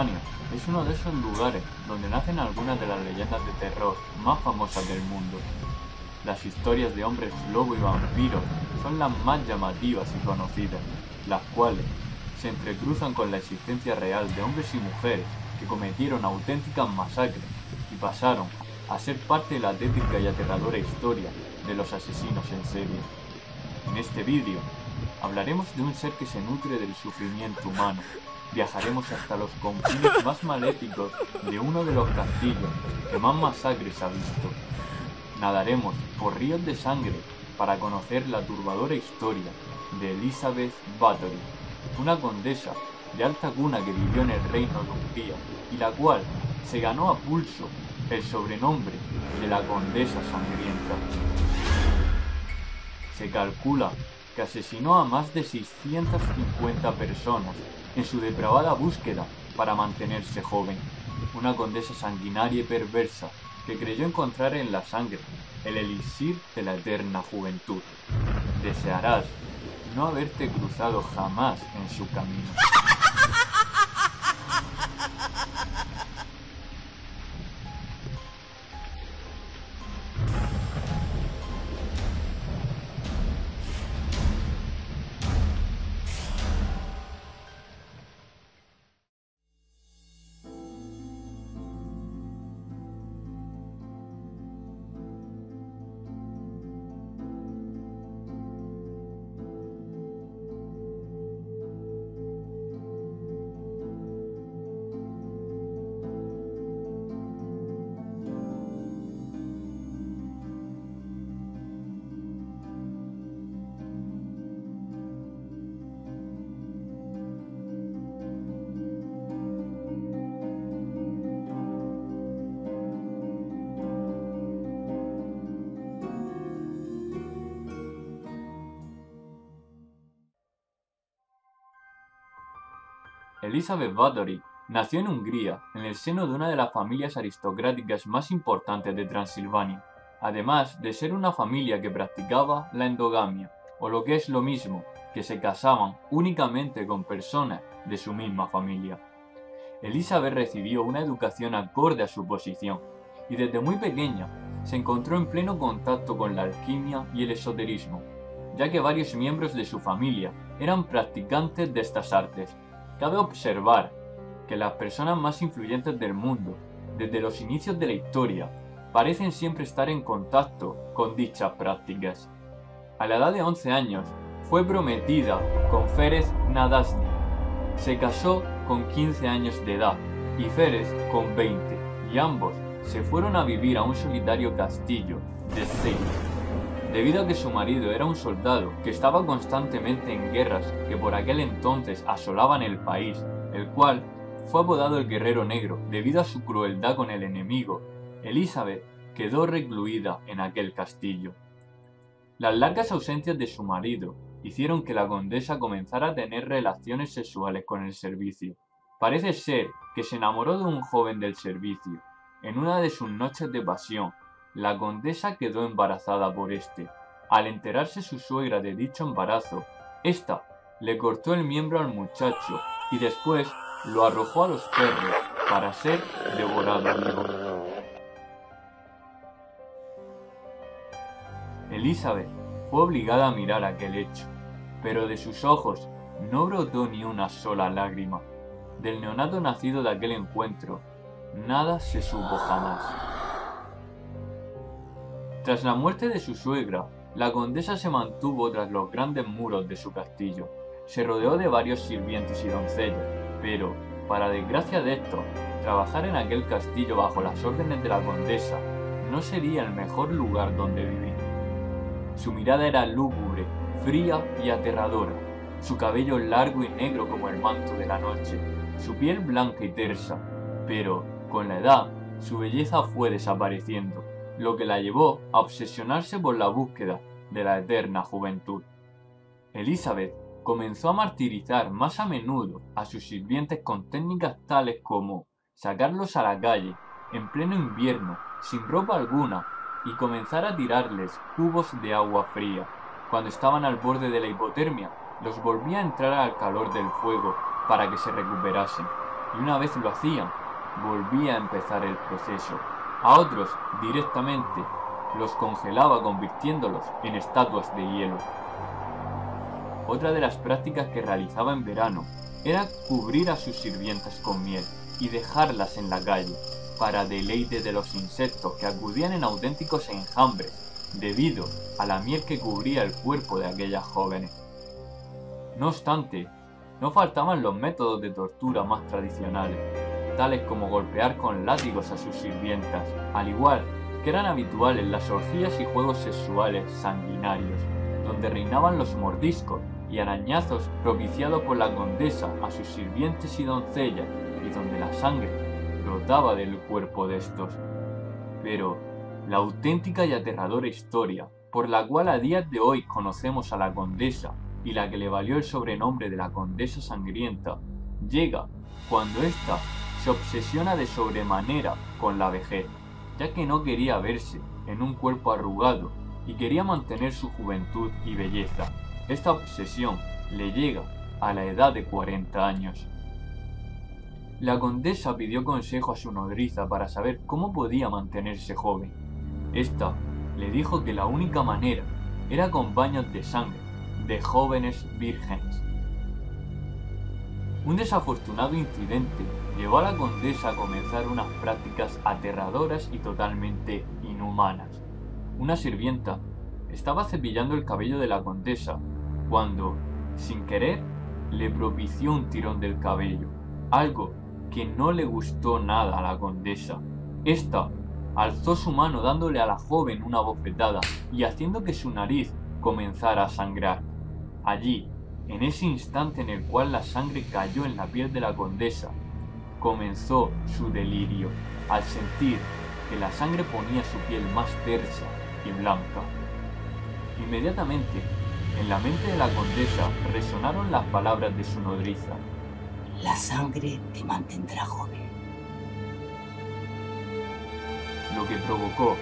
Transilvania es uno de esos lugares donde nacen algunas de las leyendas de terror más famosas del mundo. Las historias de hombres lobo y vampiros son las más llamativas y conocidas, las cuales se entrecruzan con la existencia real de hombres y mujeres que cometieron auténticas masacres y pasaron a ser parte de la tétrica y aterradora historia de los asesinos en serie. En este vídeo hablaremos de un ser que se nutre del sufrimiento humano. Viajaremos hasta los confines más maléficos de uno de los castillos que más masacres ha visto. Nadaremos por ríos de sangre para conocer la turbadora historia de Elizabeth Bathory, una condesa de alta cuna que vivió en el reino de Hungría y la cual se ganó a pulso el sobrenombre de la Condesa Sangrienta. Se calcula que asesinó a más de 650 personas en su depravada búsqueda para mantenerse joven. Una condesa sanguinaria y perversa que creyó encontrar en la sangre el elixir de la eterna juventud. Desearás no haberte cruzado jamás en su camino. Elizabeth Bathory nació en Hungría, en el seno de una de las familias aristocráticas más importantes de Transilvania, además de ser una familia que practicaba la endogamia, o lo que es lo mismo, que se casaban únicamente con personas de su misma familia. Elizabeth recibió una educación acorde a su posición, y desde muy pequeña se encontró en pleno contacto con la alquimia y el esoterismo, ya que varios miembros de su familia eran practicantes de estas artes. Cabe observar que las personas más influyentes del mundo, desde los inicios de la historia, parecen siempre estar en contacto con dichas prácticas. A la edad de 11 años, fue prometida con Ferenc Nadasdy. Se casó con 15 años de edad y Ferenc con 20, y ambos se fueron a vivir a un solitario castillo de Szeged. Debido a que su marido era un soldado que estaba constantemente en guerras que por aquel entonces asolaban el país, el cual fue apodado el Guerrero Negro debido a su crueldad con el enemigo, Elizabeth quedó recluida en aquel castillo. Las largas ausencias de su marido hicieron que la condesa comenzara a tener relaciones sexuales con el servicio. Parece ser que se enamoró de un joven del servicio. En una de sus noches de pasión, la condesa quedó embarazada por este. Al enterarse su suegra de dicho embarazo, ésta le cortó el miembro al muchacho y después lo arrojó a los perros para ser devorado vivo. Elizabeth fue obligada a mirar aquel hecho, pero de sus ojos no brotó ni una sola lágrima. Del neonato nacido de aquel encuentro, nada se supo jamás. Tras la muerte de su suegra, la condesa se mantuvo tras los grandes muros de su castillo. Se rodeó de varios sirvientes y doncellas, pero, para desgracia de estos, trabajar en aquel castillo bajo las órdenes de la condesa no sería el mejor lugar donde vivir. Su mirada era lúgubre, fría y aterradora, su cabello largo y negro como el manto de la noche, su piel blanca y tersa, pero, con la edad, su belleza fue desapareciendo, lo que la llevó a obsesionarse por la búsqueda de la eterna juventud. Elizabeth comenzó a martirizar más a menudo a sus sirvientes con técnicas tales como sacarlos a la calle, en pleno invierno, sin ropa alguna, y comenzar a tirarles cubos de agua fría. Cuando estaban al borde de la hipotermia, los volvía a entrar al calor del fuego para que se recuperasen. y una vez lo hacían, volvía a empezar el proceso. A otros, directamente, los congelaba convirtiéndolos en estatuas de hielo. Otra de las prácticas que realizaba en verano era cubrir a sus sirvientas con miel y dejarlas en la calle, para deleite de los insectos que acudían en auténticos enjambres, debido a la miel que cubría el cuerpo de aquellas jóvenes. No obstante, no faltaban los métodos de tortura más tradicionales, tales como golpear con látigos a sus sirvientas, al igual que eran habituales las orgías y juegos sexuales sanguinarios, donde reinaban los mordiscos y arañazos propiciados por la condesa a sus sirvientes y doncellas, y donde la sangre brotaba del cuerpo de estos. Pero la auténtica y aterradora historia, por la cual a día de hoy conocemos a la condesa y la que le valió el sobrenombre de la Condesa Sangrienta, llega cuando ésta se obsesiona de sobremanera con la vejez, ya que no quería verse en un cuerpo arrugado y quería mantener su juventud y belleza. Esta obsesión le llega a la edad de 40 años. La condesa pidió consejo a su nodriza para saber cómo podía mantenerse joven. Esta le dijo que la única manera era con baños de sangre de jóvenes vírgenes. Un desafortunado incidente llevó a la condesa a comenzar unas prácticas aterradoras y totalmente inhumanas. Una sirvienta estaba cepillando el cabello de la condesa cuando, sin querer, le propició un tirón del cabello, algo que no le gustó nada a la condesa. Esta alzó su mano dándole a la joven una bofetada y haciendo que su nariz comenzara a sangrar. Allí, en ese instante en el cual la sangre cayó en la piel de la condesa, comenzó su delirio, al sentir que la sangre ponía su piel más tersa y blanca. Inmediatamente, en la mente de la condesa resonaron las palabras de su nodriza: la sangre te mantendrá joven. Lo que provocó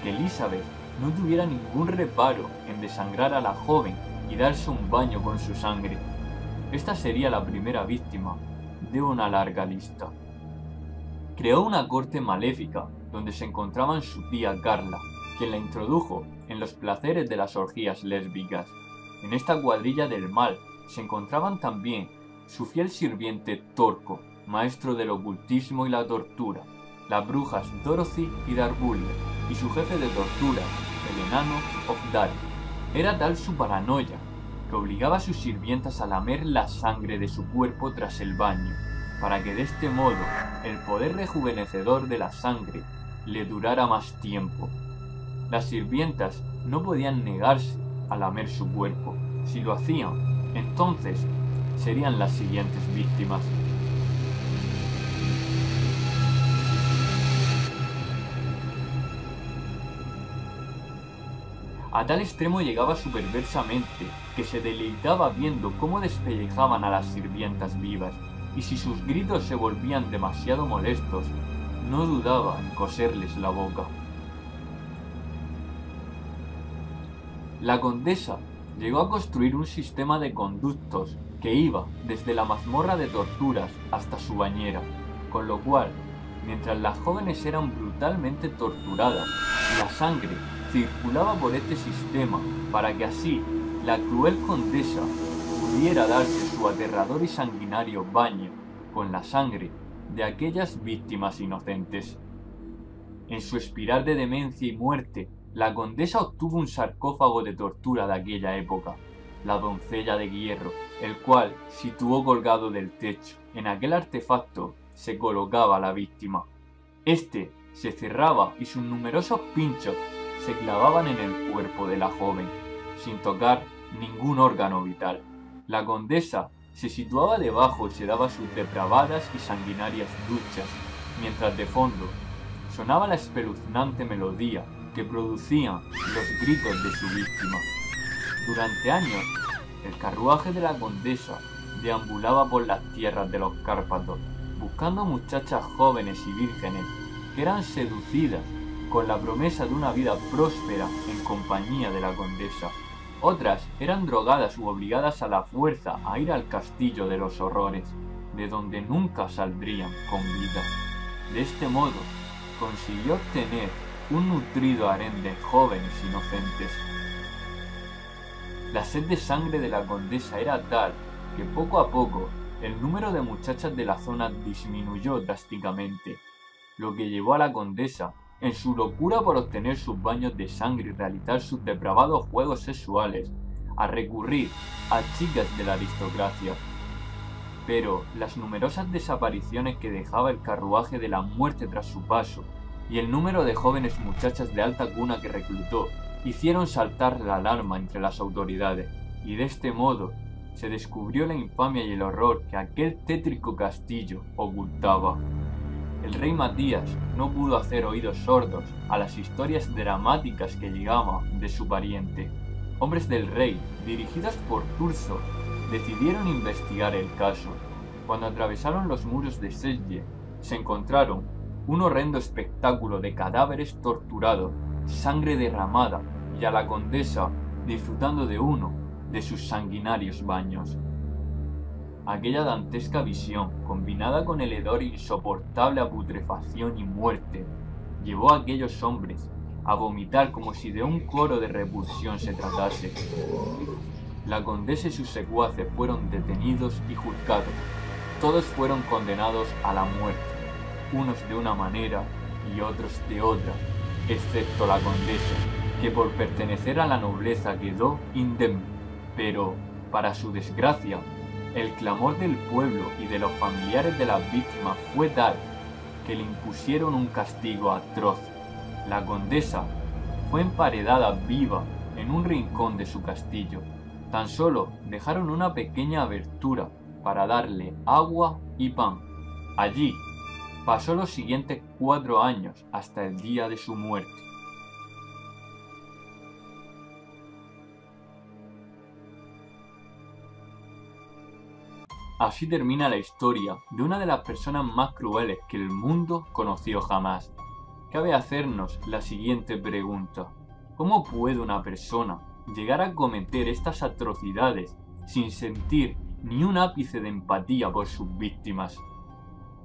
que Elizabeth no tuviera ningún reparo en desangrar a la joven y darse un baño con su sangre. Esta sería la primera víctima de una larga lista. Creó una corte maléfica donde se encontraban su tía Carla, quien la introdujo en los placeres de las orgías lésbicas. En esta cuadrilla del mal se encontraban también su fiel sirviente Torco, maestro del ocultismo y la tortura, las brujas Dorothy y Darbuller, y su jefe de tortura, el enano Ofdari. Era tal su paranoia que obligaba a sus sirvientas a lamer la sangre de su cuerpo tras el baño, para que de este modo el poder rejuvenecedor de la sangre le durara más tiempo. Las sirvientas no podían negarse a lamer su cuerpo. Si lo hacían, entonces serían las siguientes víctimas. A tal extremo llegaba su perversa mente, que se deleitaba viendo cómo despellejaban a las sirvientas vivas, y si sus gritos se volvían demasiado molestos, no dudaba en coserles la boca. La condesa llegó a construir un sistema de conductos que iba desde la mazmorra de torturas hasta su bañera, con lo cual, mientras las jóvenes eran brutalmente torturadas, la sangre circulaba por este sistema para que así la cruel condesa pudiera darse su aterrador y sanguinario baño con la sangre de aquellas víctimas inocentes. En su espiral de demencia y muerte, la condesa obtuvo un sarcófago de tortura de aquella época, la doncella de hierro, el cual situó colgado del techo. En aquel artefacto se colocaba la víctima. Este se cerraba y sus numerosos pinchos se clavaban en el cuerpo de la joven, sin tocar ningún órgano vital. La condesa se situaba debajo y se daba sus depravadas y sanguinarias duchas, mientras de fondo sonaba la espeluznante melodía que producían los gritos de su víctima. Durante años, el carruaje de la condesa deambulaba por las tierras de los Cárpatos, buscando muchachas jóvenes y vírgenes que eran seducidas con la promesa de una vida próspera en compañía de la condesa. Otras eran drogadas u obligadas a la fuerza a ir al castillo de los horrores. de donde nunca saldrían con vida. De este modo, consiguió obtener un nutrido harén de jóvenes inocentes. La sed de sangre de la condesa era tal que poco a poco el número de muchachas de la zona disminuyó drásticamente, lo que llevó a la condesa, en su locura por obtener sus baños de sangre y realizar sus depravados juegos sexuales, a recurrir a chicas de la aristocracia. Pero las numerosas desapariciones que dejaba el carruaje de la muerte tras su paso y el número de jóvenes muchachas de alta cuna que reclutó hicieron saltar la alarma entre las autoridades, y de este modo se descubrió la infamia y el horror que aquel tétrico castillo ocultaba. El rey Matías no pudo hacer oídos sordos a las historias dramáticas que llegaban de su pariente. Hombres del rey, dirigidos por Turso, decidieron investigar el caso. Cuando atravesaron los muros de Selye, se encontraron un horrendo espectáculo de cadáveres torturados, sangre derramada y a la condesa disfrutando de uno de sus sanguinarios baños. Aquella dantesca visión, combinada con el hedor insoportable a putrefacción y muerte, llevó a aquellos hombres a vomitar como si de un coro de repulsión se tratase. La condesa y sus secuaces fueron detenidos y juzgados. Todos fueron condenados a la muerte, unos de una manera y otros de otra, excepto la condesa, que por pertenecer a la nobleza quedó indemne. Pero, para su desgracia, el clamor del pueblo y de los familiares de las víctimas fue tal que le impusieron un castigo atroz. La condesa fue emparedada viva en un rincón de su castillo. Tan solo dejaron una pequeña abertura para darle agua y pan. Allí pasó los siguientes 4 años hasta el día de su muerte. Así termina la historia de una de las personas más crueles que el mundo conoció jamás. Cabe hacernos la siguiente pregunta: ¿cómo puede una persona llegar a cometer estas atrocidades sin sentir ni un ápice de empatía por sus víctimas?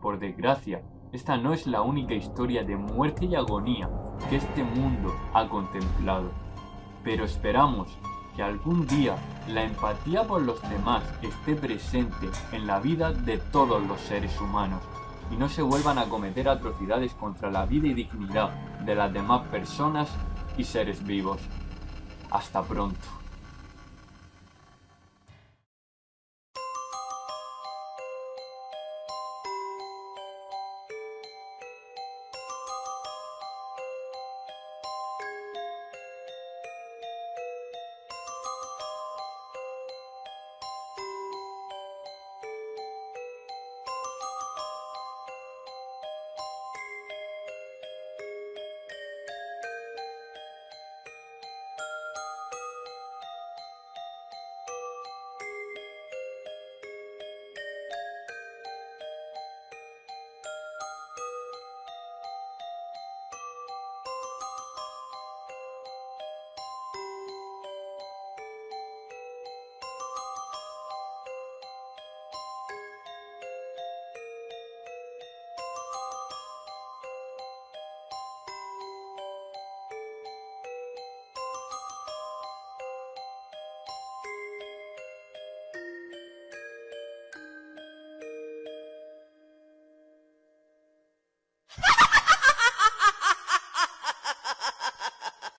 Por desgracia, esta no es la única historia de muerte y agonía que este mundo ha contemplado, pero esperamos que algún día la empatía por los demás esté presente en la vida de todos los seres humanos y no se vuelvan a cometer atrocidades contra la vida y dignidad de las demás personas y seres vivos. Hasta pronto.